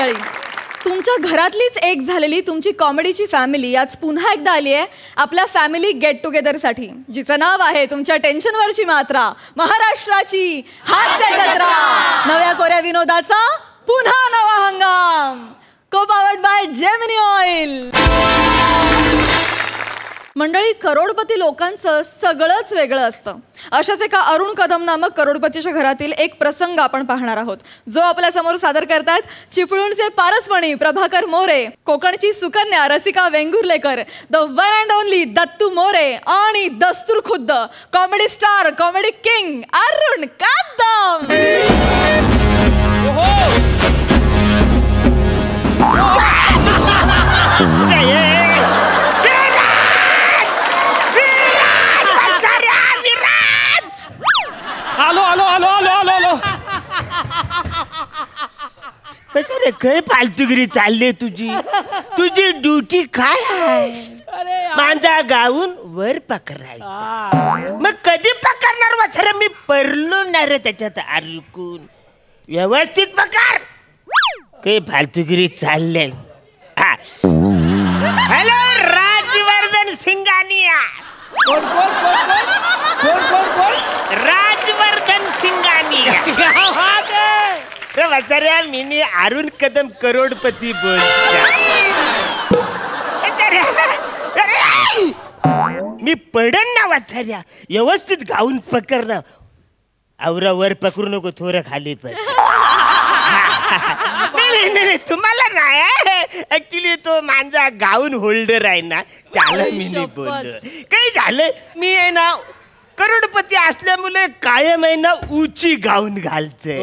मंडळी, तुमच्या घरातलीच एक झालेली तुमची कॉमेडीची फॅमिली आज पुन्हा एकदा आली आहे आपल्या फॅमिली गेट टुगेदरसाठी, जिचं नाव आहे तुमच्या टेन्शनवरची मात्रा, महाराष्ट्राची हास्य जत्रा. नव्या कोऱ्या विनोदाचा पुन्हा नवा हंगाम. को पावर्ड बाय जेमिनी ऑइल. मंडळी, करोडपती लोकांचं सगळंच वेगळं असतं. अशाच एका अरुण कदम नामक करोडपतीच्या घरातील एक प्रसंग आपण पाहणार आहोत, जो आपल्या समोर सादर करतात चिपळूणचे पारसमणी प्रभाकर मोरे, कोकणची Sukanya Rasika Vengurlekar, the one and only Dattu More आणि दस्तूर खुद्द comedy star, comedy king Arun Kadam. आलो आलो आलो आलो आलो आलो. कसं रे, काय फालतूगिरी चालली तुझी? तुझी ड्युटी काय आहे? माझा गाऊन वर पकडायचा. मग कधी पकडणार वासरे? मी परलो नाही रे त्याच्यात अडकून. व्यवस्थित पकड. काही फालतूगिरी चालले. हॅलो, राजवर्धन सिंगानिया. कोण कोण कोण कोण कोण कोण? राजवर्धन सिंगानिया. वाचाऱ्या, मी अरुण कदम करोडपती बोलतो. मी पडन ना वाचाऱ्या. व्यवस्थित गाऊन पकड ना. आवरा वर पकडू नको, थोडं खाली पण. नाही, तुम्हाला नाही. ऍक्च्युली तो माझा गाऊन होल्डर आहे ना, त्याला मी बोलतो. काही झालं, मी आहे ना करोडपती असल्यामुळे कायम आहे ना उची गाऊन घालते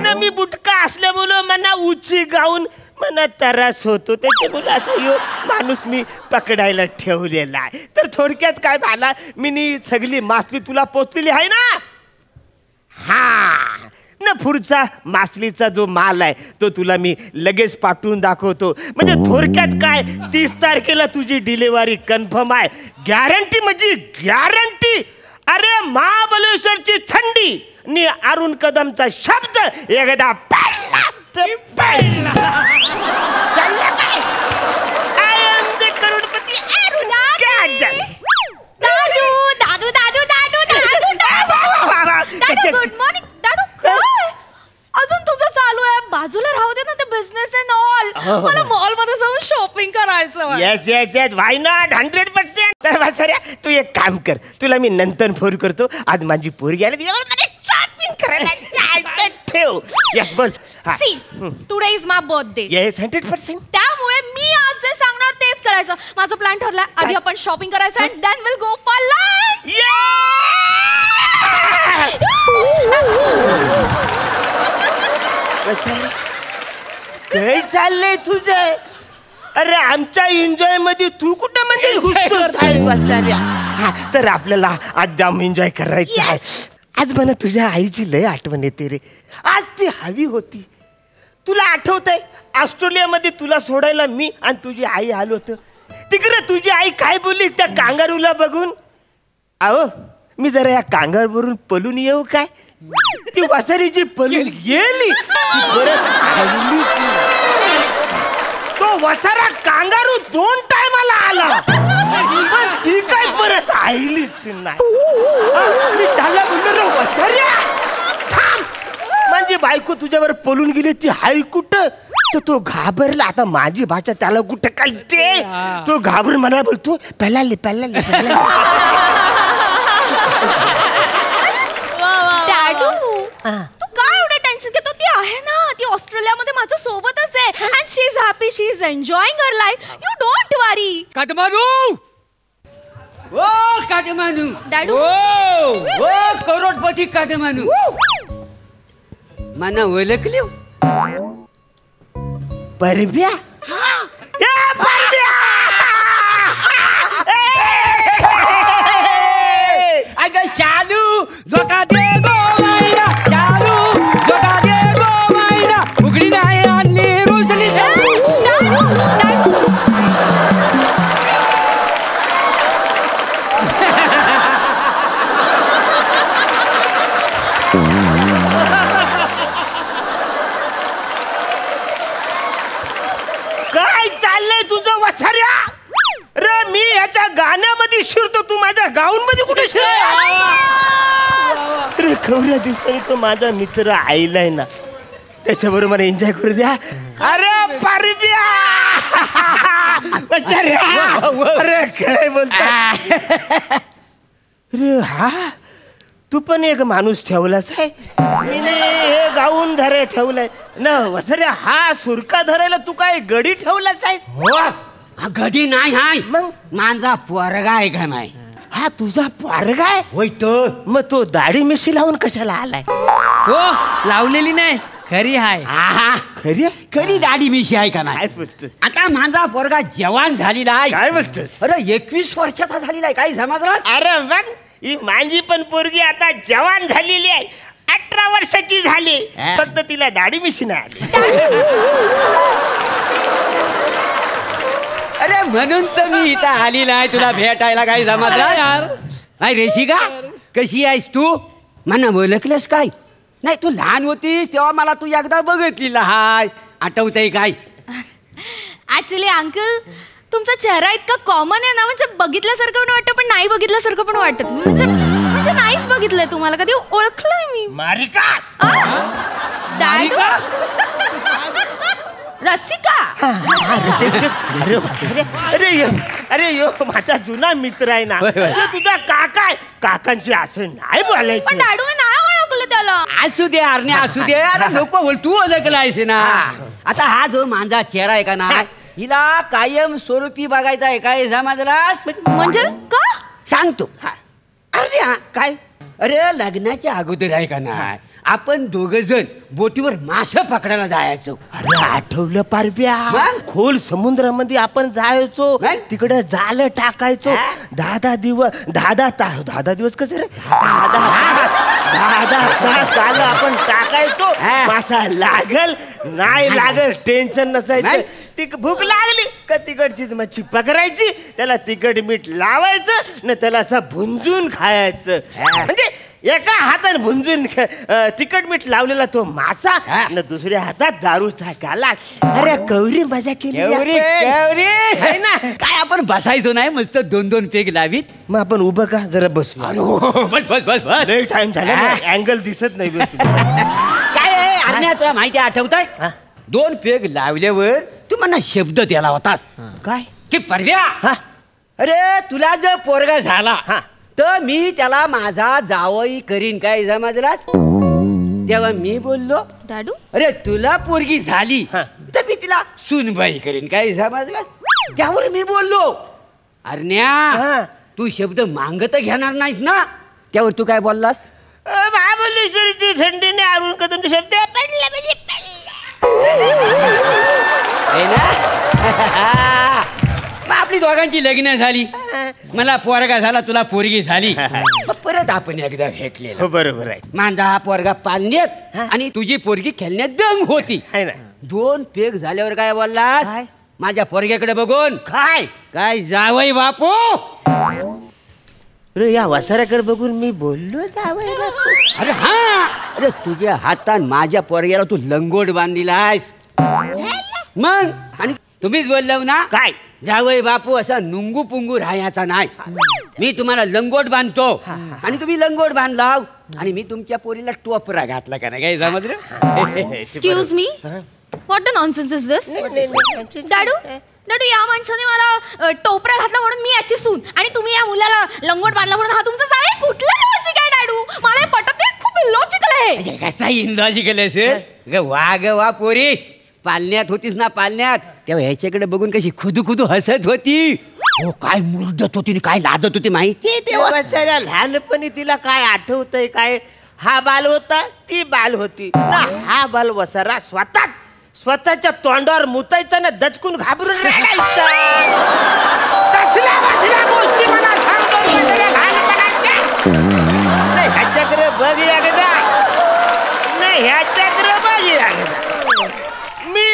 ना. मी बुटका असल्यामुळे मला उची गाऊन मला त्रास होतो. त्याच्यामुळे असं यो माणूस मी पकडायला ठेवलेला आहे. तर थोडक्यात काय झाला, मी सगळी मासली तुला पोचलेली आहे ना. हा ना, पुढचा मासलीचा जो माल आहे तो तुला मी लगेच पाठवून दाखवतो. म्हणजे थोडक्यात काय, 30 तारखेला तुझी डिलिव्हरी कन्फर्म आहे. गॅरंटी म्हणजे गॅरंटी. अरे, महाबलेश्वरची थंडी नि अरुण कदमचा शब्द एकदा पडला तर पडला. I am the crorepati Arun. दादू दादू दादू दादू दादू दादू. गुड मॉर्निंग दादू. काय अजून तुझं चालू आहे? बाजूला राहू दे ना, ते बिझनेस अँड ऑल. मला मॉल मध्ये जाऊन शॉपिंग करायचं. Yes yes yes, why not, 100%. तर वासऱ्या, तू एक काम कर, तुला मी नंतर फोन करतो. आज माझी पोरगी आली, मला शॉपिंग करायला जायचं. ठेव. येस बोल. See, today is my birthday. Yes, 100%. त्यामुळे मी आज जे सांगणार तेच करायचं. माझं प्लॅन ठरलाय. आधी आपण शॉपिंग करायचं and then will go for lunch. काय चाललंय तुझं? अरे, आमच्या एन्जॉय मध्ये तू कुठं म्हणजे घुसतोस? हा, तर आपल्याला आज जाम एन्जॉय करायचं आहे. आज मला तुझ्या आईची लय आठवण येते रे. आज ती हवी होती. तुला आठवतंय, ऑस्ट्रेलियामध्ये तुला सोडायला मी आणि तुझी आई आलो होतो. तिकडे तुझी आई काय बोलली त्या कांगारूला बघून? अहो, मी जरा या कांगारूवरून पळून येऊ काय? ती वासरीची पळून गेली, परत आली. तो वसारा कांगारू 2 टायमाला आला, पण ती काय परत आईलीच नाही. मी त्याला बोललो, वसाऱ्या थांब, म्हणजे बायको तुझ्यावर पळून गेली, ती हाय कुठं? तर तो घाबरला. आता माझी भाषा त्याला कुठं कळते? तो घाबरून मला बोलतो, पळाली पळाली पळाली. तू काय एवढं टेन्शन घेतो? ती आहे ना, ती ऑस्ट्रेलियामध्ये माझ्या सोबतच आहे and she is happy, she is enjoying her life. You don't worry. काटमानू, ओ काटमानू, डॅडू, ओ करोडपती काटमानू, मना ओळखली? परब्या. अगं शालू, झोका दे गो मायना, शालू झोका दे गो मायना, उघडी नाही आणली रुजली. गाऊन मध्ये कुठे अरे खवऱ्या दिवसांनी तो माझा मित्र आईलाय ना, त्याच्याबरोबर मला एन्जॉय करू द्या. अरे पारब्या अरे काय बोलता. अरे हा तू पण एक माणूस ठेवलास आहे. हे गाऊन धरे ठेवलाय ना वसरे. हा सुरका धरायला तू काय गडी ठेवलास आहेस. हा गडी नाही हाय, मग माझा पोरगा आहे का नाही. हा तुझा पोरगा आहे होय तो. मग तो दाढी मिशी लावून कशाला आलाय. हो लावलेली नाही, खरी हाय. आहा, खरी खरी दाढी मिशी आहे का नाही. काय बोलतोस. आता माझा पोरगा जवान झालेला आहे. काय बोलतोस. अरे 21 वर्षाचा झालेला आहे. काही समजला. अरे बघ ही माझी पण पोरगी आता जवान झालेली आहे. 18 वर्षाची झाली. फक्त तिला दाढी मिशी नाही आली. अरे म्हणून तर मी इथं आली नाही तुला भेटायला. काही समजला यार. नाही रेशिका, कशी आहेस तू. मला ओळखलंस काय. नाही तू लहान होतीस तेव्हा मला तू एकदा बघितली लहान. आठवतंय काय. ऍक्च्युली अंकल तुमचा चेहरा इतका कॉमन आहे ना, म्हणजे बघितल्यासारखं पण वाटतं पण नाही बघितल्यासारखं पण वाटत. म्हणजे नाहीच बघितलंय तुम्हाला कधी. ओळखलंय मी. मारिका डॅडू रसिका. अरे अरे अरे यो, अरे यो माझा जुना मित्र आहे ना. तो तुझा काका आहे. काकांशी असं नाही पण बोलायचं. डॅडू मी नाही ओळखलं त्याला. असू दे अरण्या असू दे. अरे नको बोल, तू ओळखलायस ना. आता हा जो माझा चेहरा आहे का ना, हिला कायम स्वरूपी बघायचा आहे. काय समजलास. म्हणजे का सांगतो. अरे काय. अरे लग्नाच्या अगोदर आहे का ना, आपण दोघ जण बोटीवर मासे पकडायला जायचो. अरे आठवलं पारब्या. मग? खोल समुद्रामध्ये आपण जायचो. मग? तिकडे जाल टाकायचो. 10 दिवस कसं रे. 10 तास जाल आपण टाकायचो. मासा लागल नाही लागल टेन्शन नसायचं. मग? ती भूक लागली का तिकडचीच मच्छी पकडायची. त्याला तिखट मीठ लावायचं न त्याला असं भुंजून खायचं. म्हणजे एका हातात भुंजून तिखट मीठ लावलेला तो मासा न दुसऱ्या हातात दारूचा गाला. अरे कवरी मजा केली केवरी आपण. केवरी है ना. काय आपण बसायचो नाही मस्त 2-2 पेग लावीत. मग आपण उभं का जरा बसलो. बस बस बस बस. लय टाइम झाला अँगल दिसत नाही. काय आहे अरण्या, तुला माहिती आठवतंय. 2 पेग लावल्यावर तू मला शब्द दिला होतास. काय की परव्या, अरे तुला जर पोरगा झाला तर मी त्याला माझा जावई करीन. काय समजलास. तेव्हा मी बोललो डॅडू अरे तुला पोरगी झाली तर मी तिला सूनबाई करीन. काय समजलास. त्यावर मी बोललो अरण्या तू शब्द मागत घेणार नाहीस ना. त्यावर तू काय बोललास. महाबळेश्वरीची थंडीने अरुण कदम शब्द पडला म्हणजे आहे ना. मग आपली दोघांची लग्न झाली. मला पोरगा झाला, तुला पोरगी झाली. मग परत आपण एकदा भेटलेलो. बरोबर आहे. माझा हा पोरगा पाळण्यात आणि तुझी पोरगी खेळण्यात दंग होती. 2 पेग झाल्यावर काय बोललास. माझ्या पोरग्याकडे बघून काय काय जावई बापू. अरे या वसाऱ्याकडे बघून मी बोललो जावई बापू. अरे हा, अरे तुझ्या हातात माझ्या पोरग्याला तू लंगोट बांधिलास. मग आणि तुम्हीच बोललो ना काय जावई बापू असा नुंगू पुंगू राहायचा नाही. मी तुम्हाला लंगोट बांधतो आणि तुम्ही लंगोट बांधला आणि मी तुमच्या पोरीला टोपरा घातला का नाही. काय समजलं. Excuse me. What a nonsense is this. डॅडू डॅडू या माणसाने मला टोपरा घातला म्हणून मी याची सून आणि तुम्ही या मुलाला लंगोट बांधला म्हणून हा तुमचा जाय. कुठलं लॉजिक आहे डॅडू. मला पटत नाही. खूप इलॉजिकल आहे. कसा इलॉजिकल असेल. वा ग वा पोरी. पालण्यात होतीस ना पालण्यात तेव्हा ह्याच्याकडे बघून कशी खुदू खुदू हसत होती. हो काय मुरडत होती काय लादत होती माहितीये तेव्हा. लहानपणी तिला काय आठवतंय काय. हा बाल होता ती बाल होती ना. हा बाल वसारा स्वतःच्या तोंडावर मुतायचा ना दचकून घाबरून रडायचा. कसल्या गोष्टी मला सांगतो ह्याच्याकडे बघ एकदा. नाही ह्याच्याकडे बघ एकदा. मी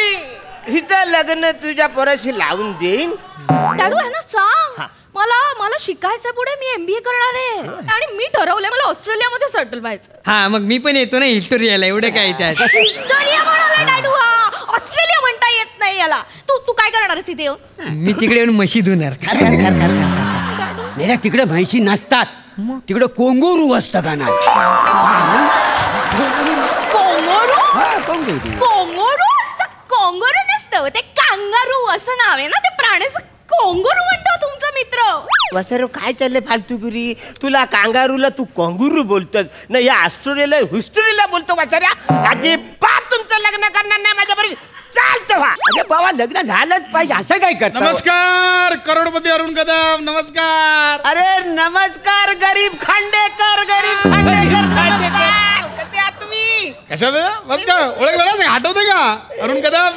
हिचं लग्न तुझ्या पोराशी लावून देईन. डॅडू आहे ना सांग. मला शिकायचं पुढे. मी MBA करणार आहे आणि मी ठरवलंय मला ऑस्ट्रेलियामध्ये सेटल व्हायचं. हा मग मी पण येतो ना हिस्टोरियाला. एवढं काय त्यात. हिस्टोरिया म्हणाला डॅडू. हा ऑस्ट्रेलिया म्हणता येत नाही याला. तू काय करणार आहेस तिथे येऊन. मी तिकडे येऊन म्हशी धुणार. डॅडू मेल्या तिकडे म्हैशी नसतात, तिकडे कोंगुरू असतं का नाही? कोंगोरू कोंगुरू. कोंगोरू असतं, कोंगोरू नसतं ते कांगारू असं नाव आहे ना ते प्राण्याचं. कोंगोरू म्हणतो तुमचा मित्र. वसराव काय चाललंय फालतूगिरी? तुला कांगारूला तू कोंगुरू बोलतोस ना, या ऑस्ट्रेलियाला हिस्टोरीला बोलतो वसऱ्या. अजिबात तुमचं लग्न करणार नाही माझ्याबरोबर. चालतं व्हा. अरे बाबा लग्न झालंच पाहिजे असं काय करता? नमस्कार करोडपती अरुण कदम. नमस्कार. अरे नमस्कार गरीब खांडेकर. गरीब खांडेकर नमस्कार. कसे आहात तुम्ही? कशाचं बस का ओळखलं ना? आठवते का अरुण कदम?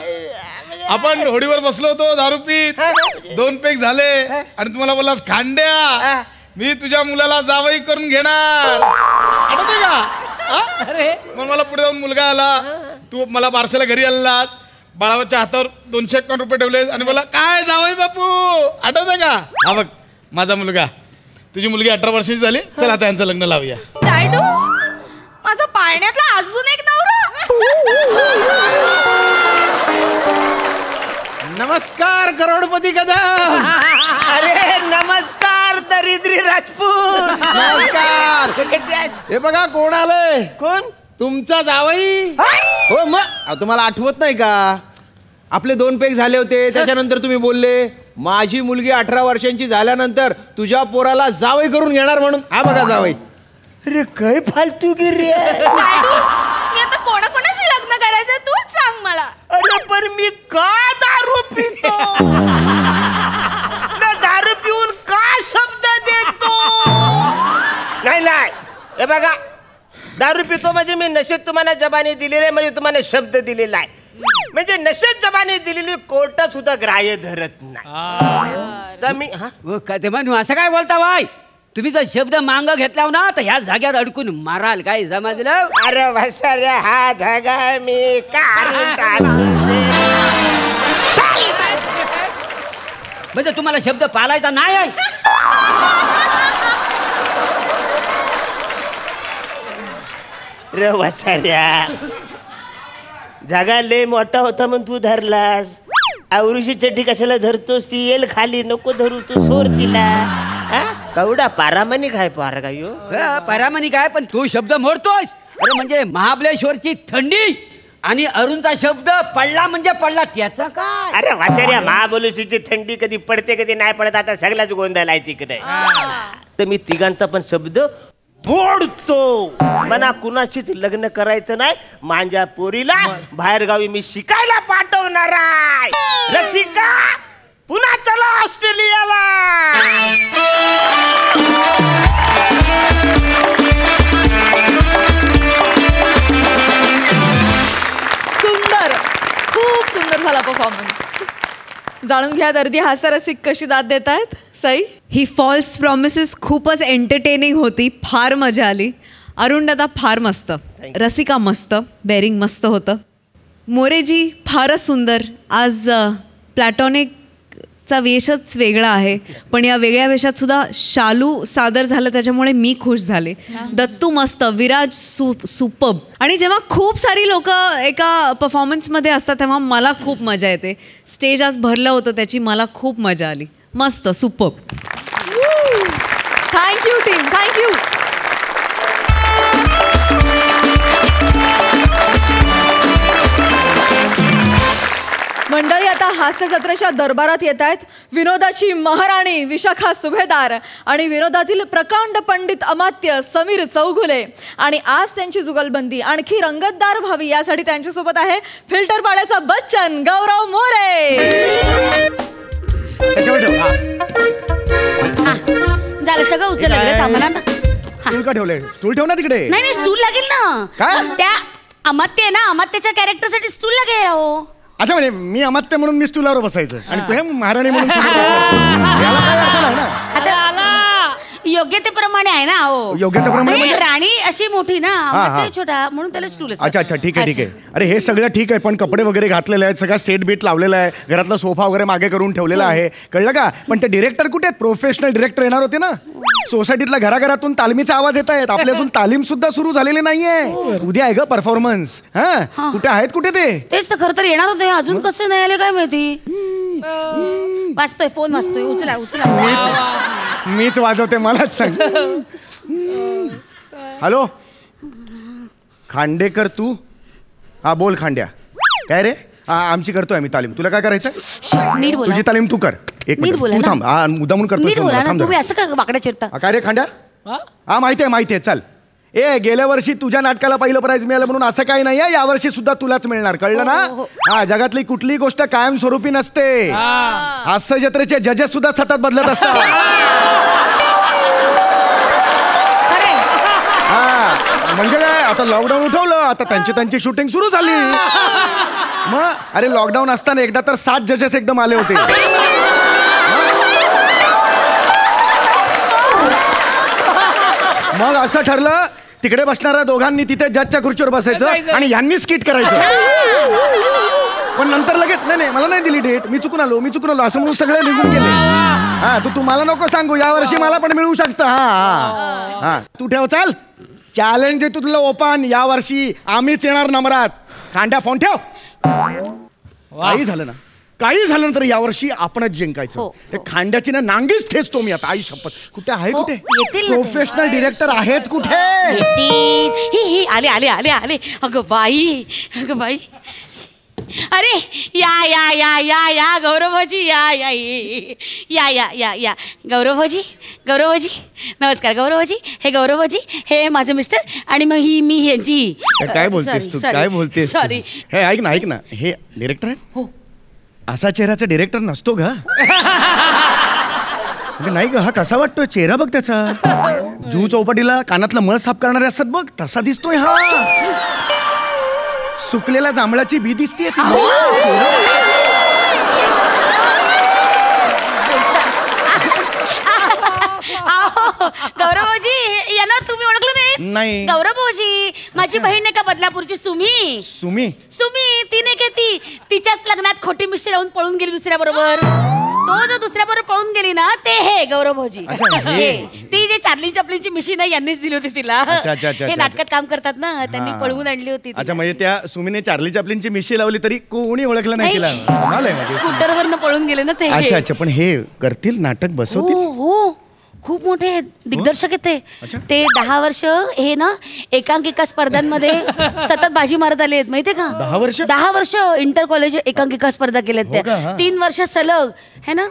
आपण होडीवर बसलो होतो दारू पीत, 2 पेग झाले आणि तुम्हाला बोललास खांड्या मी तुझ्या मुलाला जावई करून घेणार. आठवते का? अरे मग मला पुढे जाऊन मुलगा आला, तू मला बारशाला घरी आणलास, बाळाच्या हातावर 251 रुपये ठेवले आणि बोला काय जावई बापू. आठवते का? हा बघ माझा मुलगा. तुझी मुलगी 18 वर्षाची झाली. चल आता यांचं लग्न लावूया. डॅडू माझा पाळण्यातला अजून एक नवरा. नमस्कार करोडपती कदम. अरे नमस्कार दरिद्री राजपूत. नमस्कार. कसे आहेत? हे बघा कोण आलंय. कोण? तुमचा जावई. हो मग तुम्हाला आठवत नाही का? आपले 2 पेग झाले होते, त्याच्यानंतर तुम्ही बोलले माझी मुलगी 18 वर्षांची झाल्यानंतर तुझ्या पोराला जावई करून घेणार म्हणून. हा बघा जावई. अरे काय फालतूगिरी आहे. डॅडू मी आता कोणाकोणाशी लग्न करायचं तूच सांग मला. अरे पण मी का दारू पितो? ना दारू पिऊन का शब्द देतो? नाही नाही हे बघा, दारू पितो म्हणजे मी नशेत तुम्हाला जबानी दिलेली आहे, म्हणजे तुम्हाला शब्द दिलेला आहे. म्हणजे नशेत जबानी दिलेली कोर्ट सुद्धा ग्राह्य धरत नाही. तर मी कदम असं काय बोलता बाय? तुम्ही जर शब्द मांग घेतला ना तर ह्या जाग्यात अडकून माराल. काय समजलं? अरे वसऱ्या हा धागा मी म्हणजे तुम्हाला शब्द पाळायचा नाही आहे? रे वसऱ्या जागा लय मोठा होता म्हणून तू धरलास. आवृषी चड्डी कशाला धरतोस? ती येल खाली नको धरू, तू सोर तिला. कवडा पारामानिक आहे पार का यो? परामानिक आहे पण तू शब्द मोडतोस. अरे म्हणजे महाबळेश्वरची थंडी आणि अरुणचा शब्द पडला म्हणजे पडला त्याचा काय? अरे वाचऱ्या महाबळेश्वरची थंडी कधी पडते कधी नाही पडत, आता सगळ्याच गोंधळ आहे तिकडे. तर मी तिघांचा पण शब्द मोडतो. मला कुणाशीच लग्न करायचं नाही. माझ्या पोरीला बाहेर गावी मी शिकायला पाठवणार आहे. रसिका पुन्हा चला ऑस्ट्रेलियाला. सुंदर, खूप सुंदर झाला परफॉर्मन्स. जाणून घ्या दर्दी हास्यरसिक कशी दाद देत आहेत. सई ही फॉल्स प्रॉमिसेस खूपच एंटरटेनिंग होती. फार मजा आली. अरुण दादा फार मस्त, रसिका मस्त, बेरिंग मस्त होतं. मोरेजी फारच सुंदर. आज प्लॅटॉनिकचा वेशच वेगळा आहे, पण या वेगळ्या वेशात सुद्धा शालू सादर झालं त्याच्यामुळे मी खुश झाले. दत्तू मस्त, विराज सुपर्ब. आणि जेव्हा खूप सारी लोक एका परफॉर्मन्समध्ये असतात तेव्हा मला खूप मजा येते. स्टेज आज भरलं होतं त्याची मला खूप मजा आली. मस्त, सुपर्ब. Thank you team, thank you. मंडळी आता हास्य जत्रेच्या दरबारात येत आहेत विनोदाची महाराणी विशाखा सुभेदार आणि विनोदातील प्रकांड पंडित अमात्य समीर चौगुले. आणि आज त्यांची जुगलबंदी आणखी रंगतदार व्हावी यासाठी त्यांच्यासोबत आहे फिल्टर पाड्याचा बच्चन गौरव मोरे. झालं सगळं उचल लागलं सामान आता. स्टूल का ठेवलंय? स्टूल ठेव ना तिकडे. नाही स्टूल लागेल ना. काय? त्या अमात्य आहे ना, अमात्याच्या कॅरेक्टरसाठी स्टूल लागेल. हो अच्छा, म्हणजे मी अमात्य म्हणून मी स्टूलावर बसायचं आणि तू हे महाराणी म्हणून समोर बसायचं. याला काय अर्थ नाही ना. योग्यतेप्रमाणे आहे ना. हो योग्यतेप्रमाणे म्हणजे? राणी अशी मोठी ना, अमात्य छोटा, म्हणून त्याला स्टूल. अच्छा अच्छा, ठीक आहे ठीक आहे. अरे हे सगळं ठीक आहे, पण कपडे वगैरे घातलेले आहेत, सगळा सेट बीट लावलेला आहे, घरातला सोफा वगैरे मागे करून ठेवलेला आहे, कळलं का? पण ते डिरेक्टर कुठे आहेत? प्रोफेशनल डिरेक्टर येणार होते ना. सोसायटीतल्या घराघरातून तालमीचा आवाज येत आहेत. आपली अजून तालीम सुद्धा सुरू झालेली नाहीये. उद्या आहे ग परफॉर्मन्स. हा कुठे आहेत? कुठे ते? तेच तर खरं तर येणार होते, अजून कसं नाही आले काय माहिती. वाजतोय फोन वाजतोय, उचला उचला. मीच वाजवते, मलाच सांग. हॅलो खांडेकर तू? हा बोल खांड्या. काय रे? आमची करतोय आम्ही तालीम. तुला काय करायचं? नीट बोला. तुझी तालीम तू कर. एक मिनिट तू थांब. मुद्दामून नीट बोला ना, करतो. तुम्ही असं का वाकड्या चिरता? काय रे खांड्या? हा माहिती आहे चल. गेल्या वर्षी तुझ्या नाटकाला पहिलं प्राइज मिळालं म्हणून असं काही नाही आहे, यावर्षी सुद्धा तुलाच मिळणार, कळलं ना? हा, जगातली कुठलीही गोष्ट कायमस्वरूपी नसते. हास्य जत्रेचे जजेस सुद्धा सतत बदलत असतात. हा म्हणजे काय, आता लॉकडाऊन उठवलं, आता त्यांची शूटिंग सुरू झाली. मग अरे लॉकडाऊन असताना एकदा तर 7 जजेस एकदम आले होते. मग असं ठरलं तिकडे बसणाऱ्या दोघांनी तिथे जजच्या खुर्चीवर बसायचं आणि यांनी स्किट करायचं. पण नंतर लगेच नाही मला नाही दिली डेट, मी चुकून आलो असं म्हणून सगळे निघून गेले. हा तू मला नको सांगू, यावर्षी मला पण मिळू शकतं. हा तू ठेव. चाल चॅलेंज आहे तुला ओपन. यावर्षी आम्हीच येणार नंबरात. खांड्या फोन ठेव. काही झालं तर यावर्षी आपणच जिंकायचं. खांड्याची ना नांगीच ठेचतो मी आता. आई शपथ. कुठे आहे? कुठे प्रोफेशनल डिरेक्टर आहेत? कुठे? आले आले आले आले. अगं बाई अरे या या या या या गौरवजी, या या या या या या गौरवजी नमस्कार. गौरवजी, हे गौरवजी, हे माझे मिस्टर आणि मग मी ह्यांची. काय बोलतेस तू? काय बोलतेस? सॉरी. हे ऐक ना, हे डिरेक्टर आहे? हो. असा चेहऱ्याचा डिरेक्टर नसतो ग. नाही ग, हा कसा वाटतोय? चेहरा बघ त्याचा. जू चौपाटीला कानातलं मळ साफ करणारे असतात बघ, तसा दिसतोय हा. सुकलेल्या जांभळाची बी दिसतीये. गौरवजी यांना तुम्ही ओळखलं नाही? गौरवजी माझी बहीण आहे का बदलापूरची सुमी. सुमी ती नाही का, तिच्याच लग्नात खोटी मिशी लावून पळून गेली दुसऱ्याबरोबर. तो जो दुसऱ्याबरोबर पळून गेली ना, ते हे गौरवजी. ती जे चार्ली चपलीची मिशी ना यांनीच दिली होती तिला. हे नाटकात काम करतात ना, त्यांनी पळवून आणली होती. अच्छा, म्हणजे त्या सुमीने चार्ली चपलीची मिशी लावली तरी कोणी ओळखलं नाही तिला? स्कूटरवरनं पळून गेले ना ते. अच्छा, पण हे करतील, नाटक बसवतील? हो, खूप मोठे दिग्दर्शक आहेत ते. 10 वर्ष हे ना एकांकिका स्पर्धांमध्ये सतत बाजी मारत आले आहेत, माहितीये का? 10 वर्ष इंटर कॉलेज एकांकिका स्पर्धा केल्यात त्या. 3 वर्ष सलग है ना.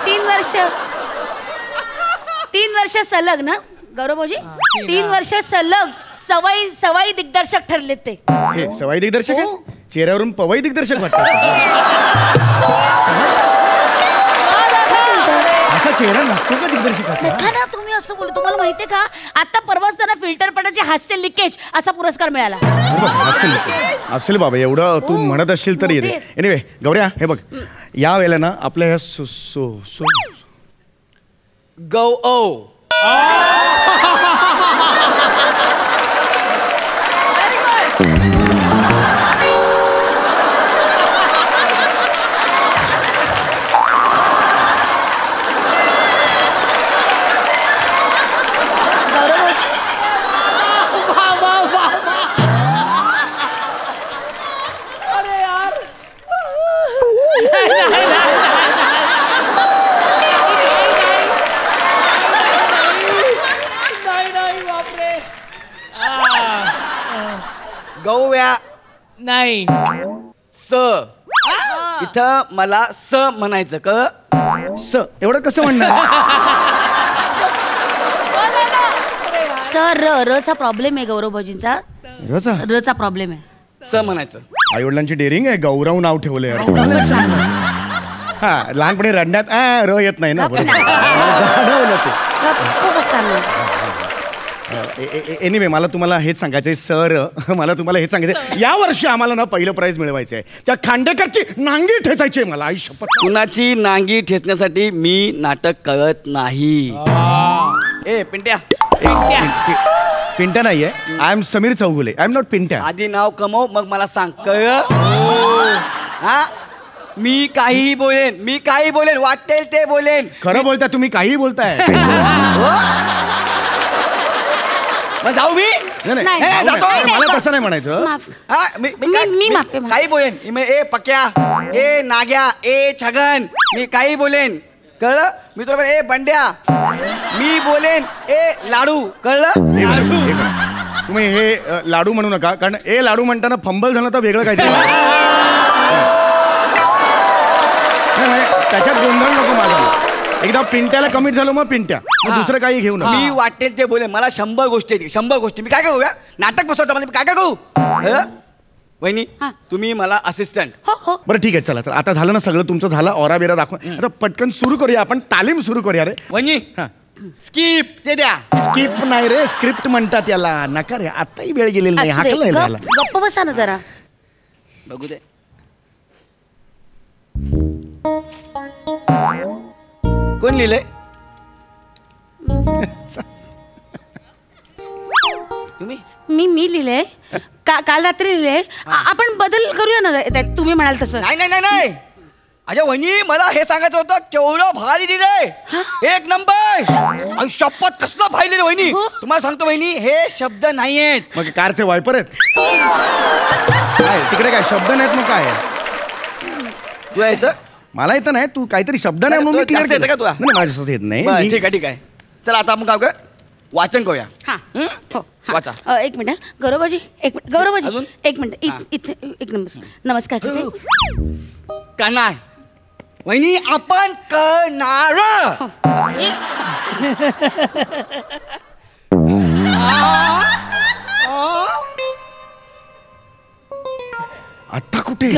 3 वर्ष सलग ना गौरवजी. 3 वर्ष सलग सवाई दिग्दर्शक ठरलेत ते. सवाई दिग्दर्शक आहेत? चेहऱ्यावरून पवई दिग्दर्शक वाटतात. असा चेहरा नसतो का दिग्दर्शकाचा? ना तुम्ही असं बोलतो. तुम्हाला माहितीये का, आता परवाच त्यांना फिल्टर पडायचे हास्य लिकेज असा पुरस्कार मिळाला. असेल बाबा, एवढं तू म्हणत असशील तर येते. एनिवे गौऱ्या, हे बघ, या वेळेला ना आपल्या ह्या गौव्या नाही इथं मला म्हणायचं का? एवढं कसं म्हणणार? रचा प्रॉब्लेम आहे गौरवभाऊजींचा. रचा प्रॉब्लेम आहे. म्हणायचं. आई वडिलांची डेअरिंग आहे, गौरव नाव ठेवलंय. हा, लहानपणी रडण्यात र येत नाही ना. एनिवे मला तुम्हाला हेच सांगायचंय सर, मला तुम्हाला हेच सांगायचंय, या वर्षी आम्हाला ना पहिलं प्राइज मिळवायचं आहे. त्या खांडेकरची नांगी ठेचायची आहे मला. आई शपथ. कुणाची नांगी ठेचण्यासाठी मी नाटक करत नाही. पिंट्या नाहीये. I am Sameer Chougule. I am not Pintya. आधी नाव कमव, मग मला सांग. हा, मी काहीही बोलेन, वाटेल ते बोलेन. खरं बोलताय तुम्ही, काहीही बोलताय. मग जाऊ मी? नाही, नाही, नाही, जातो. नाही, नाही, मला तसं नाही म्हणायचं. माफ. हा, मी माफी माग- काही बोलेन ए पक्या, ए नाग्या, ए छगन, मी काही बोलेन, कळलं? मी तुला ए बंड्या, मी बोलेन ए लाडू, कळलं? हे बघा, तुम्ही हे लाडू म्हणू नका, कारण ए लाडू म्हणताना फंबल झालं तर वेगळं काहीतरी. नाही, त्याच्यात गोंधळ नको माझा. एकदा पिंट्याला कमिट झालो मग पिंट्या, मग दुसरं काही घेऊ नका. मी वाटेल ते बोलेन, मला 100 गोष्टी आहेत, 100 गोष्टी. मी काय काय करू या? नाटक बसवतो मला, मी काय काय करू? कळलं? वहिनी हा. तुम्ही मला असिस्टंट. हो हो बरं ठीक आहे, चला चला आता झालं ना सगळं तुमचं झालं, ऑरा बिरा दाखवून आता पटकन सुरू करूया, आपण तालीम सुरू करूया रे. वहिनी हा. स्किप ते द्या. स्किप नाही रे, स्क्रिप्ट म्हणतात याला. नका रे, आताही वेळ गेलेली नाही. असू दे, हाकलंय याला. गप्प बसा ना जरा. बघू दे. कोण लिहिलंय? तुम्ही? मी लिहिलंय काल रात्री लिहिलंय. आपण बदल करूया ना त्यात, तुम्ही म्हणाल तसं. नाही नाही नाही नाही अजय वहिनी, मला हे सांगायचं होतं, केवढं भारी दिलंय, एक नंबर. शपथ कसलं भारी दिलं वहिनी. तुम्हाला सांगतो वहिनी, हे शब्द नाही आहेत. मग कारचे वायपर आहेत काय तिकडे? काय शब्द नाहीत मग काय? तुला येतं? मला येतं नाही, तू काहीतरी शब्द नाही म्हणून मी तुला clear जास्त येतं केलं. का तुला? नाही माझ्यासोबत येत नाही. बरं, मी- ठीक आहे ठीक आहे. चला आता आपण काय करूया, वाचन करूया. हा हं? हो हा. वाचा. एक मिनिट गौरवजी, एक मिनिट गौरवजी, अजून? एक मिनिट इथे एक नमस्कार करते. करणार वहिनी, आपण करणार. आता कुठे?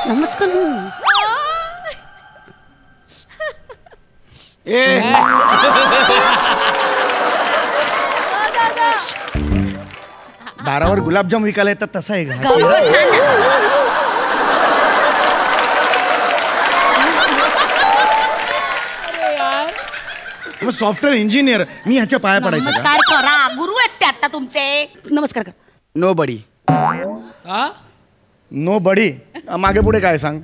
नमस्कार. ए दारावर गुलाबजाम विकायला येतात तसा आहे का? गौरव सांगा. सॉफ्टवेअर इंजिनियर, मी ह्याच्या पाया पडायचं का? नमस्कार करा, गुरु आहेत ते आता तुमचे. नमस्कार करा. नो बडी. नो बडी. मागे पुढे काय सांग?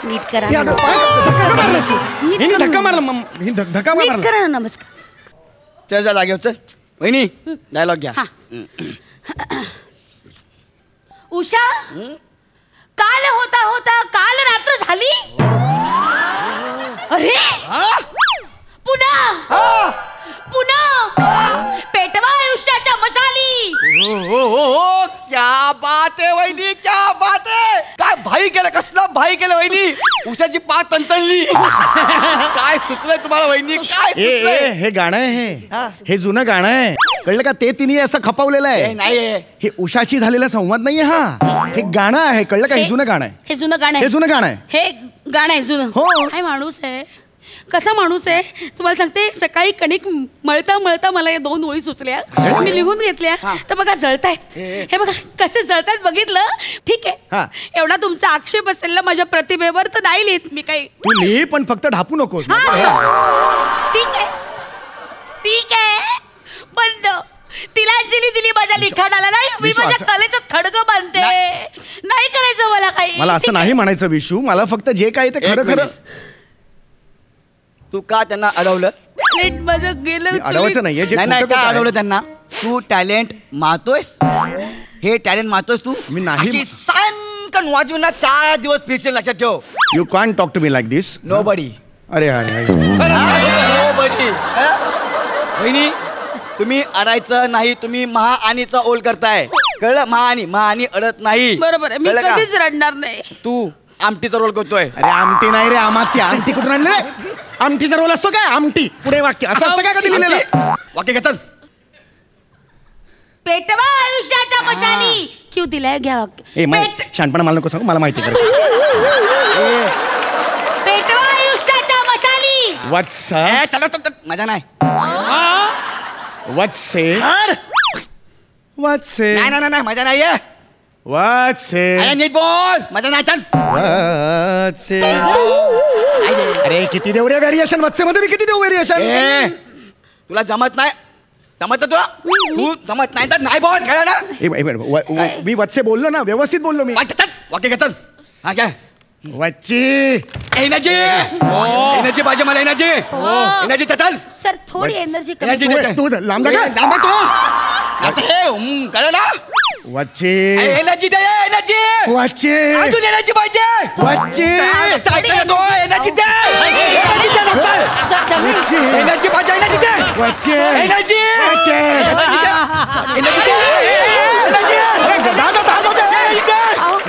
नीट करा. या, धक्का मारलास तू. हिने धक्का मारला धक्का नीट मारला. करा ना. नमस्कार. चल जा जागेवर चल. वहिनी डायलॉग घ्या. हा. उषा, काल होता होता काल रात्र झाली. अरे पुन्हा पुन्हा पेटवा आयुष्याच्या मशाली. हो क्या बात आहे वहिनी, क्या बात आहे. काय भाई केलं, कसलं भाई केलं वहिनी. उषाची पाच तंतनली. काय सुचलंय तुम्हाला वहिनी, काय ए सुचलंय? हे गाणं आहे, हे जुनं गाणं आहे, कळलं का? ते तिने असं खपवलेलं आहे. नाही हे उषाशी झालेला संवाद नाहीये हा, हे गाणं आहे, कळलं का? हे जुनं गाणं आहे. हे जुनं गाणं हे आहे. जुनं गाणं आहे. हे गाणं आहे जुनं. हो. काय माणूस आहे, कसा माणूस आहे. तुम्हाला सांगते, सकाळी कणिक मळता मळता मला या 2 ओळी सुचल्या, मी लिहून घेतल्या. तर बघा जळतायत. हे बघा कसे जळतायत, बघितलं. ठीक हा. आहे, एवढा तुमचा आक्षेप असेल ना माझ्या प्रतिभेवर, तर नाही लिहित मी काही. तू लिही, पण फक्त ढापू नकोस. हा. ठीक आहे, ठीक आहे. बंद. तिला दिली माझ्या लिखाणाला. नाही, मी विश्वास- माझ्या कलेचं थडगं बांधते. नाही करायचं मला काही. मला असं नाही म्हणायचं विशू, मला फक्त जे काय ते खरं खरं. तू का त्यांना अडवलं? टॅलेंट माझं गेलं. मी अडवायचं नाहीये, जे नाही नाही, खोटं का खोटं आहे. अडवलं त्यांना? तू टॅलेंट मारतोयस, हे टॅलेंट मारतोस तू. मी नाही अशी सनकन वाजवून ना 4 दिवस फिरशील, लक्षात ठेव. You can't talk to me like this. No buddy. अरे अरे नो बडी. वहिनी, तुम्ही अडायचं नाही, तुम्ही महाआनीचा ओल करताय, कळलं? महाआनी अडत नाही. बरोबर आहे, मी कळलं का? कधीच रडणार नाही. तू आमटीचा रोल करतोय. अरे आमटी नाही रे, आमात्या. आमटी कुठून आणली रे? आमटीचा रोल असतो काय? आमटी पुढे वाक्य असं असतं काय कधी लिहिलेलं? वाक्य घ्या, चल. पेटवा आयुष्याच्या मशाली. क्यू दिलाय, घ्या वाक्य. ए शहाणपणा मला नको सांगू, मला माहिती कर. पेटवा आयुष्याच्या मशाली. वत्स चला चल, मजा नाही. वत्से वत्से नाही नाही नाही, मजा नाहीये. वत्से अरे नीट बोल, मजा नाही. चल. वत्से. अरे किती देऊ रे व्हेरिएशन? वत्से मध्ये मी किती देऊ व्हेरिएशन? ए, तुला जमत नाही. जमत तुला तू जमत नाही तर नाही बोल काय ना मी वत्से बोललो ना, व्यवस्थित बोललो मी. वाक्य घ्या चल. हा काय वच्ची एनर्जी एनर्जी पाहिजे मला एनर्जी चल सर थोडी एनर्जी एनर्जी तू लांब जा का? लांब तू आता हे कळलं ना वच्ची एनर्जी दे एनर्जी वच्ची अजून एनर्जी पाहिजे वच्ची तो एनर्जी दे एनर्जी दे एनर्जी पाहिजे एनर्जी दे वच्ची एनर्जी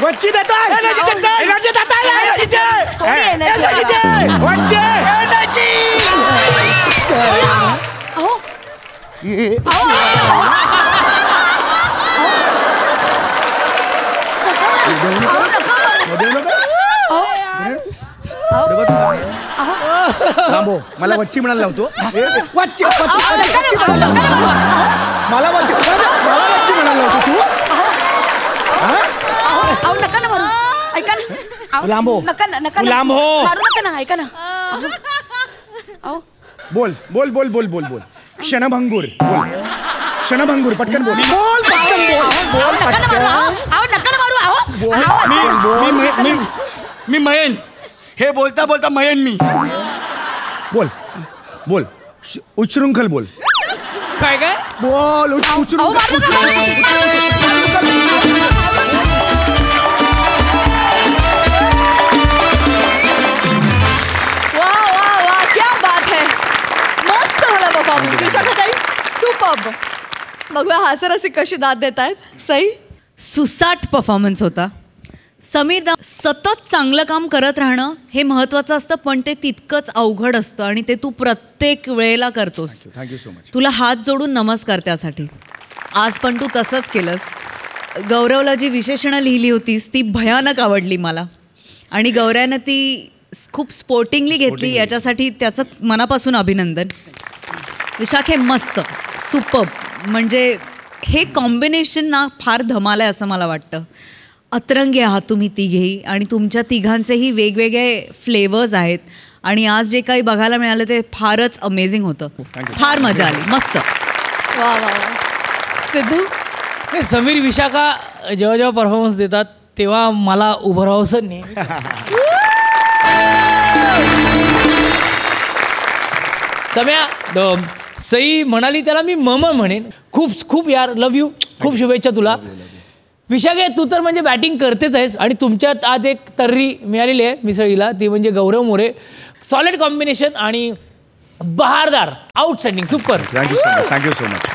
वच्ची देतोय एनर्जी देतोय एनर्जी देतोय एनर्जी दे एनर्जी दे वच्ची एनर्जी लांबो मला वच्ची म्हणायला लावतो. वच्ची मला वच्ची म्हणायला लावतो तू. नका ना मारू ऐका ना लांबो नका नका लांब हो मारू नका ना ऐका ना बोल बोल बोल बोल बोल बोल क्षणभंगूर बोल क्षणभंगूर पटकन बोल बोल पटकन बोल नका ना मारू मी मयन हे बोलता बोलता मयन मी बोल बोल उच्चृंखल बोल काय काय बोल वा वा वा क्या बात है. मस्त झाला परफॉर्मन्स विशाखाताई. सुपर्ब. बघूया हास्यरसिक कशी दाद देत आहेत. सई सुसाट परफॉर्मन्स होता. समीर सतत चांगलं काम करत राहणं हे महत्त्वाचं असतं, पण ते तितकंच अवघड असतं आणि ते तू प्रत्येक वेळेला करतोस. Thank you so much. तुला हात जोडून नमस्कार त्यासाठी. आज पण तू तसंच केलंस. गौरवला जी विशेषणं लिहिली होतीस ती भयानक आवडली मला आणि गौऱ्यानं ती खूप स्पोर्टिंगली घेतली, याच्यासाठी त्याचं मनापासून अभिनंदन. विशाखे मस्त सुपर्ब. म्हणजे हे कॉम्बिनेशन ना फार धमाल आहे असं मला वाटतं. अतरंगी आहात तुम्ही तिघेही आणि तुमच्या तिघांचेही वेगवेगळे फ्लेवर्स आहेत आणि आज जे काही बघायला मिळालं ते फारच अमेझिंग होतं. फार मजा आली. मस्त. वा वा वा. सिद्धू हे समीर विशाखा जेव्हा जेव्हा परफॉर्मन्स देतात तेव्हा मला उभं राहावंसं नाही. सम्या सई म्हणाली त्याला मी मम म्हणेन. खूप खूप यार लव्ह यू. खूप शुभेच्छा तुला. विशाखे तू तर म्हणजे बॅटिंग करतेच आहेस आणि तुमच्यात आज एक तर्री मिळालेली आहे मिसळीला, ती म्हणजे गौरव मोरे. सॉलिड कॉम्बिनेशन आणि बहारदार. Outstanding. Super. Thank you so much.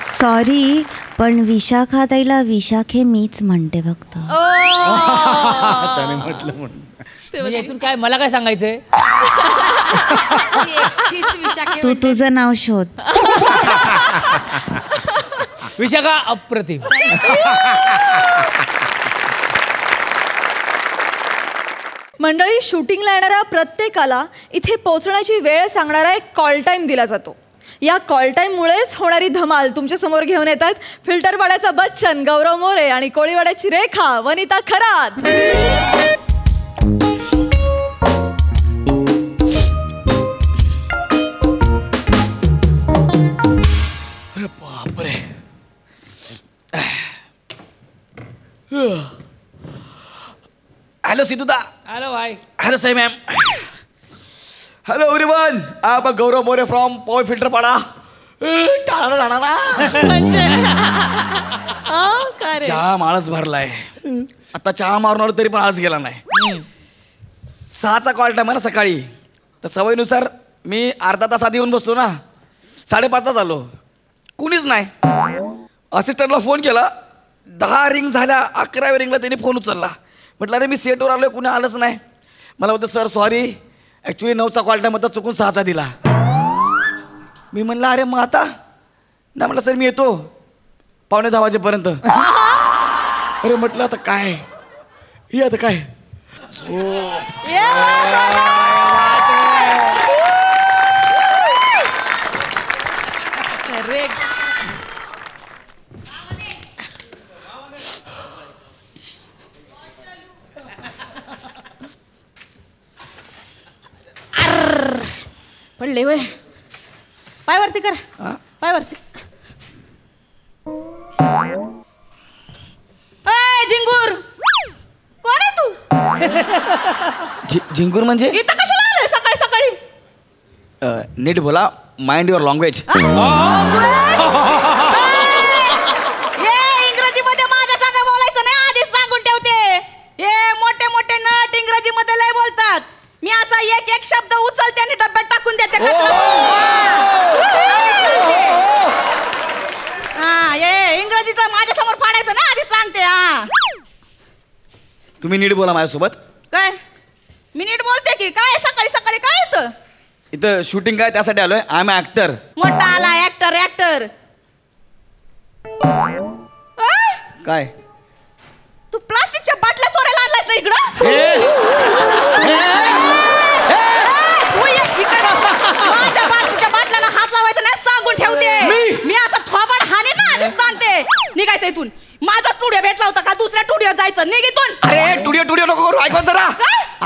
Sorry पण विशाखाताईला विशाखे मीच म्हणते फक्त. त्याने म्हटलं म्हणून. म्हणजे यातून काय मला काय सांगायचंय. तू तुझं नाव शोध. विशाखा अप्रतिम. मंडळी, शूटिंगला येणाऱ्या प्रत्येकाला इथे पोहोचण्याची वेळ सांगणारा एक कॉल टाईम दिला जातो. या कॉल टाईममुळेच होणारी धमाल तुमच्या समोर घेऊन येतात फिल्टरवाड्याचा बच्चन गौरव मोरे आणि कोळीवाड्याची रेखा वनिता खरात. बापरे. हॅलो सिद्धूदा. हॅलो भाई. Hello Sai ma'am. Hello everyone. आप गौरव मोरे फ्रॉम पॉवर फिल्टर पाडा. चहा माळच भरलाय. आता चहा मारून तरी पण आज गेला नाही. 6चा कॉल टाइम आहे ना सकाळी, तर सवयीनुसार मी अर्धा तास आधी येऊन बसलो ना. 5:30 आलो. कुणीच नाही. असिस्टंटला फोन केला. 10 रिंग झाल्या. 11व्या रिंगला त्यांनी फोन उचलला. म्हटलं अरे मी सेटवर आलोय, कुणी आलंच नाही. मला बोलतो सर सॉरी, ॲक्च्युली 9चा कॉल टाईम होता, चुकून 6चा दिला. मी म्हणलं अरे मग आता नाही. म्हटलं सर मी येतो 9:45 वाजेपर्यंत. अरे म्हटलं आता काय हे आता काय पडले वय. पाय वरती कर. पाय वरती. झिंगूर कोण आहे तू? झिंगूर म्हणजे इथं कशाला आलाय सकाळी सकाळी? नीट बोला, माइंड युअर लँग्वेज. इंग्रजीमध्ये माझ्या संग बोलायचं नाही, आधीच सांगून ठेवते. हे मोठे मोठे नट इंग्रजीमध्ये लय बोलतात. मी असा एक एक शब्द उचलते आणि डब्यात टाकून देते. इंग्रजीचं माझ्या समोर फाडायचं ना, आधीच सांगते. तुम्ही नीट बोला माझ्यासोबत. काय मी नीट बोलते की काय? सकाळी सकाळी काय येतं? इथं शूटिंग काय त्यासाठी आलोय. I am actor. मोठा आला ऍक्टर ऍक्टर. काय तू प्लास्टिकच्या बाटल्या चोरायला आणलायस ना इकडं? माझ्या बाटलीच्या बाटल्याला हात लावायचा नाही, सांगून ठेवते. मी असं थोबाड हाने ना, आधीच सांगते. निघायचं इथून. माझा स्टुडिओ भेटला होता का दुसऱ्या स्टुडिओत जायचं? निघ इथून. अरे टुडिओ नको करू, ऐकवा जरा.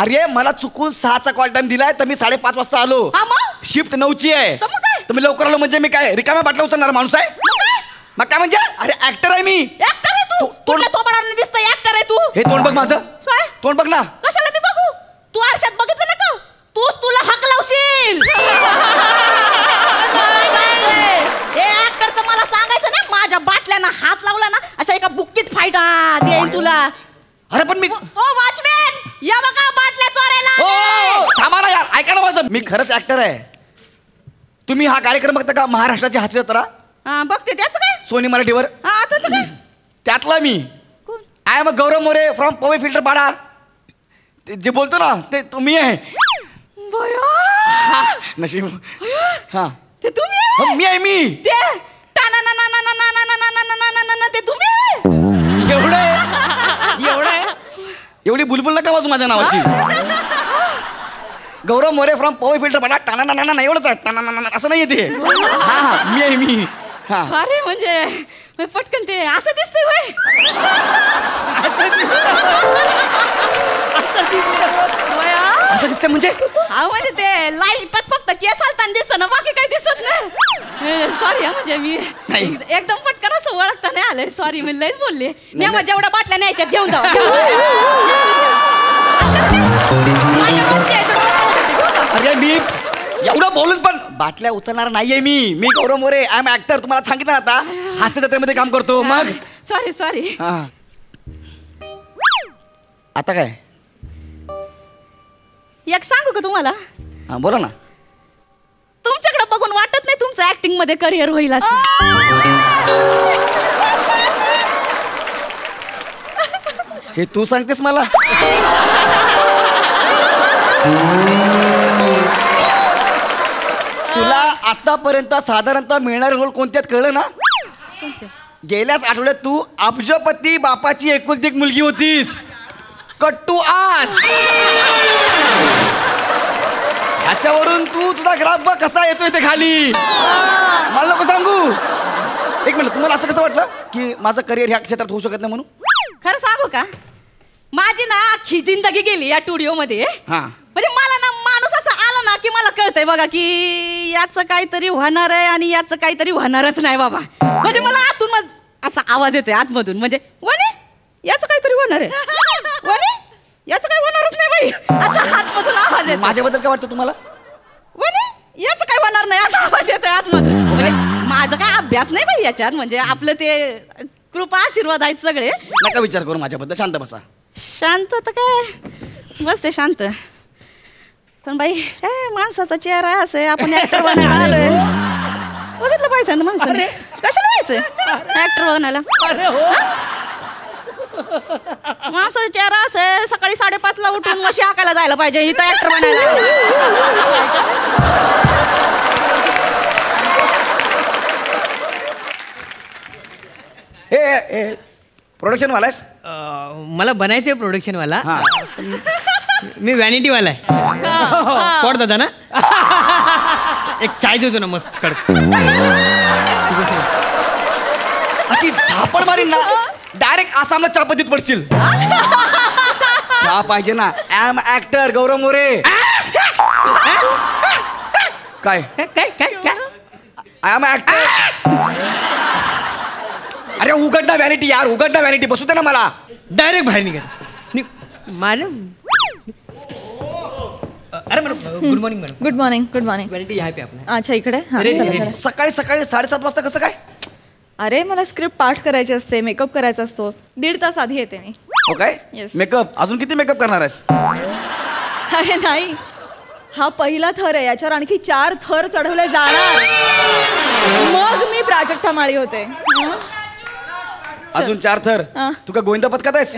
अरे मला चुकून 6चा कॉल टाइम दिलाय तर मी 5:30 वाजता आलो. शिफ्ट 9ची आहे. तर मी लवकर आलो म्हणजे मी काय रिकाम्या बाटल्या उचलणार माणूस आहे? मग काय म्हणजे? अरे ऍक्टर आहे मी. ऍक्टर आहे तू? कुठल्या थोबाडाने दिसतंय ऍक्टर आहे तू? हे तोंड बघ माझं. तोंड बघ ना. कशाला मी बघू? तू आरशात बघितलं ना का? तूच तुला हक लावशील. हे ऍक्टरचं मला सांगायचं ना, माझ्या बाटल्यानं हात लावला ना अशा एका बुक्कीत फायदा देईन तुला. अरे पण मी वॉचमॅन या बघा बाटल्या चोरायला. थांबा ना यार, ऐका ना माझं. मी खरंच ऍक्टर आहे. तुम्ही हा कार्यक्रम बघता का, महाराष्ट्राची हास्य जत्रा? बघते. त्याचं काय? सोनी मराठीवर. काय त्यातला मी. I am Gaurav More from Powai filter Pada. जे बोलतो ना ते तुम्ही आहे. नशीब. हा ते तुम्ही? मी आहे. मी ते ते तुम्ही? एवढी बुलबुल नका वाजू माझ्या नावाची. गौरव मोरे फ्रॉम पवई फिल्टर पाडा. टाना ना एवढंच आहे. असं नाही ते. हा मी आहे. मी सॉरी म्हणजे पटकन ते असं दिसतंय होय. असं दिसतंय म्हणजे? म्हणजे ते लाईटात फक्त केस हलताना दिसत ना, बाकी काही दिसत नाही. सॉरी म्हणजे मी एकदम पटकन असं ओळखता नाही आलंय. सॉरी मी लयच बोलले. नेमा जेवढ्या बाटल्या न्यायच्यात घेऊन जाऊ. अरे मी एवढं बोलून पण बाटल्या उचलणार नाहीये. मी Gaurav More. I am actor. तुम्हाला सांगितलं ना आता, हास्य जत्रेमध्ये काम करतो. मग सॉरी. आता काय एक सांगू का तुम्हाला? बोला ना. तुमच्याकडे बघून वाटत नाही तुमचं ऍक्टिंग मध्ये करिअर होईल असं. हे तू सांगतेस मला? तुला आतापर्यंत साधारणतः मिळणारे रोल कोणत्यात कळलं ना? गेल्याच आठवड्यात तू अब्जपती बापाची एकुलती एक मुलगी होतीस. कट्टू आज. ह्याच्यावरून तू तुझा ग्राफ बघ कसा येतोय ते खाली. मला नको सांगू. एक मिनिट, तुम्हाला असं कसं वाटलं की माझं करिअर ह्या क्षेत्रात होऊ शकत नाही म्हणून? खरं सांगू का, माझी ना अख्खी जिंदगी गेली या स्टुडिओ मध्ये. म्हणजे मला ना माणूस असं आला ना की मला कळतंय बघा की याचं काहीतरी होणार आहे आणि याचं काहीतरी होणारच नाही बाबा. म्हणजे मला आतून असा आवाज येतोय आतमधून, म्हणजे वने याचं काहीतरी होणार आहे, वने याचं काही होणारच नाही बाई, असा आतमधून आवाज येतो. माझ्याबद्दल काय वाटतं तुम्हाला? वने याचं काही होणार नाही असा आवाज येतोय आतमधून. म्हणजे माझा काय अभ्यास नाही बाई याच्यात, म्हणजे आपलं ते कृपा आशीर्वाद आहेत सगळे. नका विचार करू माझ्याबद्दल, शांत बसा. शांत तर काय बसते शांत, पण बाई काय माणसाचा चेहरा असं आहे, आपण ऍक्टर बनायला आलोय. बघितलं पाहिजे ना माणसाने, कशाला यायचंय ऍक्टर बनायला? माणसाचा चेहरा असं आहे, सकाळी 5:30ला उठून म्हशी हाकायला जायला पाहिजे इथं ऍक्टर बनायला. हे प्रोडक्शन वाला आहेस? मला बनायचंय प्रोडक्शन वाला. मी व्हॅनिटीवाला आहे. स्पॉट दादा ना, एक चाय देतो ना मस्त कडक. अशी झापड मारीन ना डायरेक्ट आसामला चहापत्तीत पडशील. चहा पाहिजे ना. आय एम ऍक्टर गौरव मोरे. काय काय काय काय आय एम ऍक्टर. अरे उघड ना व्हॅनिटी यार, उघड ना व्हॅनिटी, बसू दे ना मला. डायरेक्ट बाहेर निघा. मॅडम अरे madam good morning madam. Good morning. Good morning. Vanity यहाँ पे आपने. अच्छा इकडे हा, अरे, चला, अरे, चला. सकाळी सकाळी 7:30 वाजता कसं काय? अरे मला स्क्रिप्ट पाठ करायची असते, मेकअप करायचा असतो. 1.5 तास आधी येते मी. हो काय? Yes. मेकअप अजून किती मेकअप करणार आहेस? अरे नाही, हा पहिला थर आहे, याच्यावर आणखी 4 थर चढवले जाणार, मग मी प्राजक्ता माळी होते. हं? अजून 4 थर. हा. तू का गोविंदा पथकात आहेस?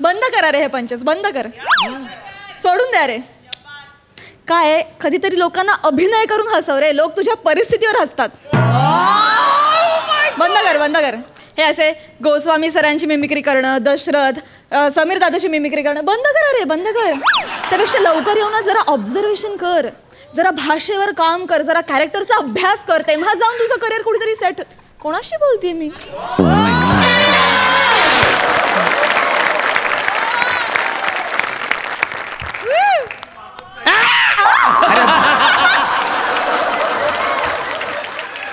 बंद करा रे हे पंचस, बंद कर, सोडून द्या रे. काय कधीतरी लोकांना अभिनय करून हसव रे, लोक तुझ्या परिस्थितीवर हसतात. बंद कर, बंद कर. हे असे गोस्वामी सरांची मिमिक्री करणं, दशरथ, समीर दादाची मिमिक्री करणं बंद करा रे, बंद कर. त्यापेक्षा लवकर येऊन जरा ऑब्झर्वेशन कर, जरा भाषेवर काम कर, जरा कॅरेक्टरचा अभ्यास कर, तेव्हा जाऊन तुझं करिअर कुठेतरी सेट. कोणाशी बोलते मी?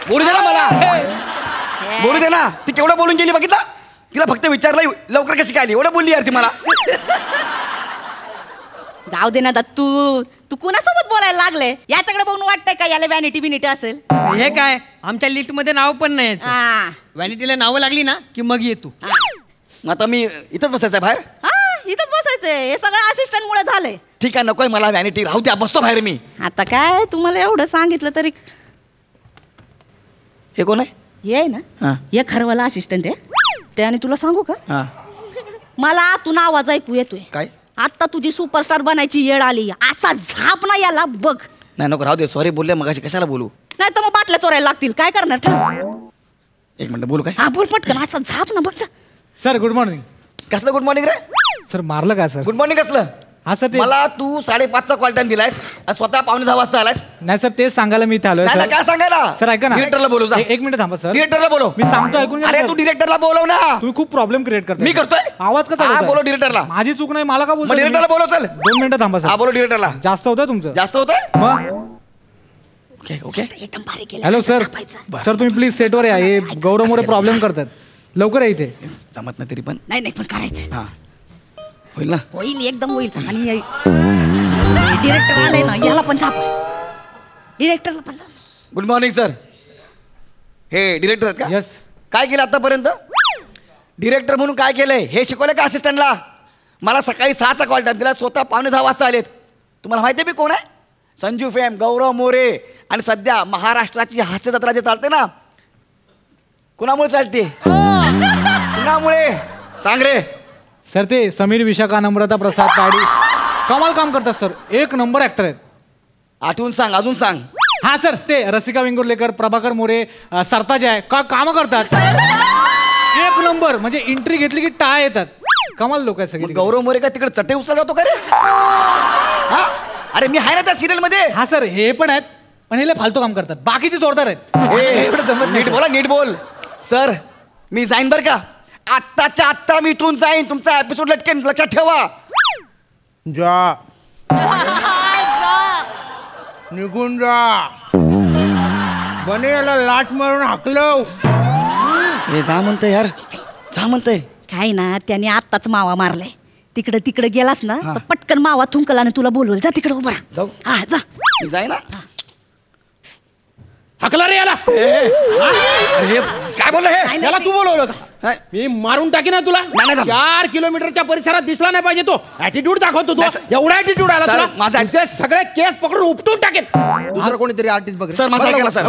बोलू दे ना मला, बोलू दे ना. ती केवढं बोलून गेली बघितलं? तिला फक्त विचारलं लवकर कशी काय आली, एवढं बोलली यार ती मला. जाऊ दे ना दत्तू, तू कुणासोबत बोलायला लागले? याच्याकडे बघून वाटतंय का याला व्हॅनिटी बिनिटी असेल? हे काय, आमच्या लिस्ट मध्ये नाव पण नाही. हा. व्हॅनिटीला नावं लागली ना की मग ये तू. आता मी इथंच बसायचं बाहेर? हा, इथंच बसायचंय. हे सगळं असिस्टंट मुळे झालंय. ठीक आहे, नकोय मला व्हॅनिटी, राहू द्या, बसतो बाहेर मी. आता काय तुम्हाला एवढं सांगितलं तरी. हे कोण आहे? ये ना, हा. हे खरवाला असिस्टंट आहे. त्याने तुला सांगू का, हा. मला तुला आवाज ऐकू येतोय. काय? आता तुझी सुपरस्टार बनायची येळ आली. असा झाप ना याला बघ. नाही नको, राहू दे. सॉरी बोलले मगाशी, कशाला बोलू? नाही तर मग बाटल्या चोरायला लागतील. काय करणार? ठेव. एक मिनिट, बोलू काय? हा बोल पटकन. असा झाप ना बघ. Sir good morning. कसलं गुड मॉर्निंग रे? सर मारलं का सर? गुड मॉर्निंग कसलं? हा सर, मला तू 5:30चा कॉल टाइम दिलायस आणि स्वतः 9:45 वाजता आलास. नाही सर, तेच सांगायला मी इथे आलोय. नाही ना, काय सांगायला? सर ऐका ना, डिरेक्टरला बोलू जा. एक मिनिट थांबा सर. डिरेक्टरला बोलव. मी सांगतो, ऐकून घ्या अरे सर. तू डिरेक्टरला बोलव ना. तुम्ही खूप प्रॉब्लेम क्रिएट करताय. मी करतोय? आवाज का हा, चालवताय? बोलव डिरेक्टरला. माझी चूक नाही, मला का मग बोलतो? डिरेक्टरला बोलव. चल 2 मिनिटं थांबा हा, सर. बोलव डिरेक्टरला. जास्त होतंय तुमचं. जास्त होतंय? मग ओके ओके. एकदम भारी केलं. Hello sir. सर तुम्ही प्लीज सेटवर या. हे गौरव मोरे प्रॉब्लेम करतात. लवकर या इथे. जमत नाही तरी पण. नाही नाही पण करायचं. हा, होईल ना? होईल, एकदम होईल. आणि डिरेक्टर आले ना, याला पण झाप. डिरेक्टरला पण झाप. Good morning sir. हे डिरेक्टर आहेत का? यस. काय केलं आतापर्यंत? डिरेक्टर म्हणून काय केलंय हे शिकवलं का असिस्टंटला? मला सकाळी 6चा कॉल टाइम दिला, स्वतः 9:45 वाजता आलेत. तुम्हाला माहिती आहे मी कोण आहे? संजू फेम, गौरव मोरे. आणि सध्या महाराष्ट्राची हास्य जत्रा जे चालते ना, कुणामुळे चालते? कुणामुळे? सांग रे. सर ते समीर, विशाखा, नम्रता, प्रसाद, ताडी कमाल काम करतात सर. 1 नंबर ऍक्टर आहेत. आठवून सांग, अजून सांग. हा सर, ते रसिका वेंगुर्लेकर, प्रभाकर मोरे, सरताज आहे का काम करतात. 1 नंबर. म्हणजे एंट्री घेतली की टाळ्या येतात. कमाल लोक आहेत सगळे. गौरव मोरे का तिकडे चटे उचला जातो का रे? हा? अरे मी आहे ना त्या सिरियल मध्ये. हा सर, हे पण आहेत, पण हे लय फालतू काम करतात. बाकीचे जोरदार आहेत. एवढं जमत नाही. नीट बोला, नीट बोल. सर मी जाईन बर का, आत्ताच्या आत्ता मी इथून जाईन. तुमचा एपिसोड लटकेन, लक्षात ठेवा. जा निघून जा. बने याला लाट मारून हाकलव. हे जा म्हणतंय यार, जा म्हणतंय. काय ना, त्याने आत्ताच मावा मारलाय. तिकडे तिकडे गेलास ना तर पटकन मावा थुंकला आणि तुला बोलवलं. जा तिकडे उभा राहा. जाऊ. हा जा. मी जाईन ना. हाकला रे याला. अरे काय बोललं हे? याला तू बोलवलं का? नाही. मी मारून टाकी ना तुला. नाही, नाही. 4 किलोमीटरच्या परिसरात दिसला नाही पाहिजे तो. ऍटिट्यूड दाखवतो तो. एवढा ऍटिट्यूड आला सर, तुला. माझा- तुझे सगळे केस पकडून उपटून टाकेन. दुसरं कोणीतरी आर्टिस्ट बघ. सर माझा ऐका ना सर.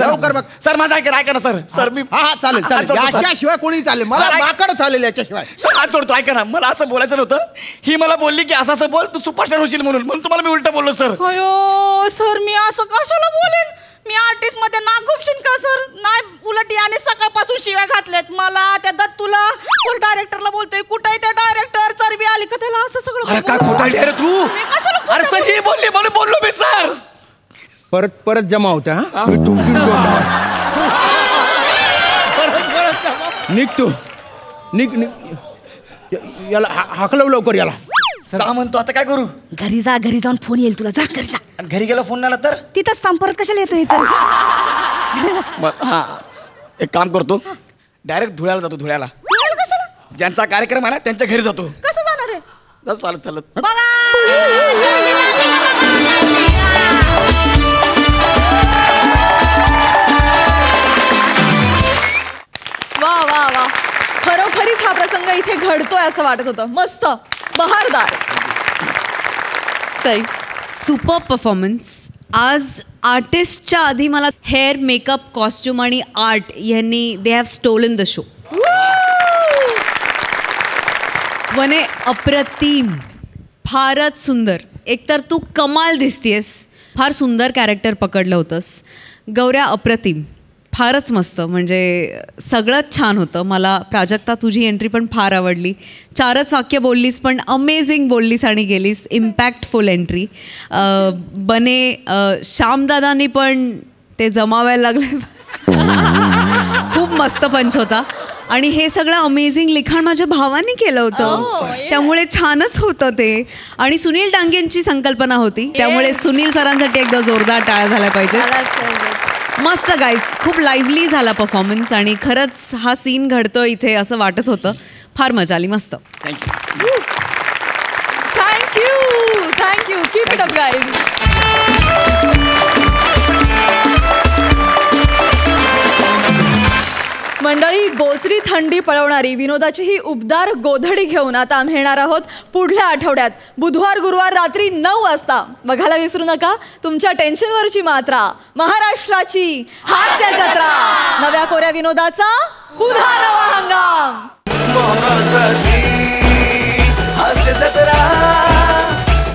लवकर बघ. सर माझा ऐका ना सर. सर मी हा चालेल हात चालेल. जोडतो, सर. याच्याशिवाय कोणी चालेल. मला सर, ऐक- माकड चालेल याच्याशिवाय. सर हात जोडतो, ऐका ना. मला असं बोलायचं नव्हतं. ही मला बोलली की असं असं बोल, तू सुपरस्टार होशील म्हणून तुम्हाला मी उलट बोललो सर. अयो सर, मी असं कशाला बोलेन? मी आर्टिस्ट मध्ये नाक घुपशीन का सर? नाही, उलट याने सकाळपासून शिव्या घातल्यात मला. त्या दत्तूला डायरेक्टरला बोलतोय. कुठे आहे त्या डायरेक्टर? चरबी आली का त्याला? असं सगळं. अरे काय खोटाळली रे तू? मी कशाला खोटं अरे सर ही बोलली म्हणून बोललो मी सर. परत परत जमा होत्या. मी तुमची निघ तू. निघ निघ. याला हाकलव लवकर याला. जा म्हणतो आता काय करू? घरी जा, घरी जाऊन फोन येईल तुला. जा घरी जा. आणि घरी गेला फोन नाही आला तर? तिथंच थांब, परत कशाला येतो इथं? हा एक काम करतो, डायरेक्ट धुळ्याला जातो. धुळ्याला कशाला? ज्यांचा कार्यक्रम आहे ना त्यांच्या घरी जातो. कसं जाणार आहे? जातो चालत चालत. वा वा वा, खरोखरीच हा प्रसंग इथे घडतोय असं वाटत होतं. मस्त, बहारदार. Sai, super performance. आज आर्टिस्टच्या आधी मला हेअर, मेकअप, कॉस्ट्युम आणि आर्ट यांनी they have stolen the show. वने अप्रतिम, फारच सुंदर. एकतर तू कमाल दिसतेस, फार सुंदर कॅरेक्टर पकडलं होतंस. गौऱ्या अप्रतिम, फारच मस्त. म्हणजे सगळंच छान होतं. मला प्राजक्ता तुझी एंट्री पण फार आवडली. 4च वाक्य बोललीस पण अमेझिंग बोललीस आणि गेलीस. Impactful entry. बने श्यामदादांनी पण ते जमावायला लागले. खूप मस्त पंच होता. आणि हे सगळं अमेझिंग लिखाण माझ्या भावाने केलं होतं, त्यामुळे छानच होतं ते. आणि सुनील डांगेंची संकल्पना होती, त्यामुळे सुनील सरांसाठी एकदा जोरदार टाळ्या झाल्या पाहिजे. मस्त गाईज, खूप लाईव्हली झाला परफॉर्मन्स आणि खरंच हा सीन घडतो इथे असं वाटत होतं. फार मजा आली. मस्त. Thank you thank you. Keep it up guys. मंडळी, बोचरी थंडी पळवणारी विनोदाची ही उबदार गोधडी घेऊन आता आम्ही येणार आहोत पुढल्या आठवड्यात बुधवार गुरुवार रात्री 9 वाजता. बघायला विसरू नका तुमच्या टेन्शनवरची मात्रा, महाराष्ट्राची हास्य जत्रा, नव्या कोऱ्या विनोदाचा पुन्हा नवा हंगाम. हास्य जत्रा.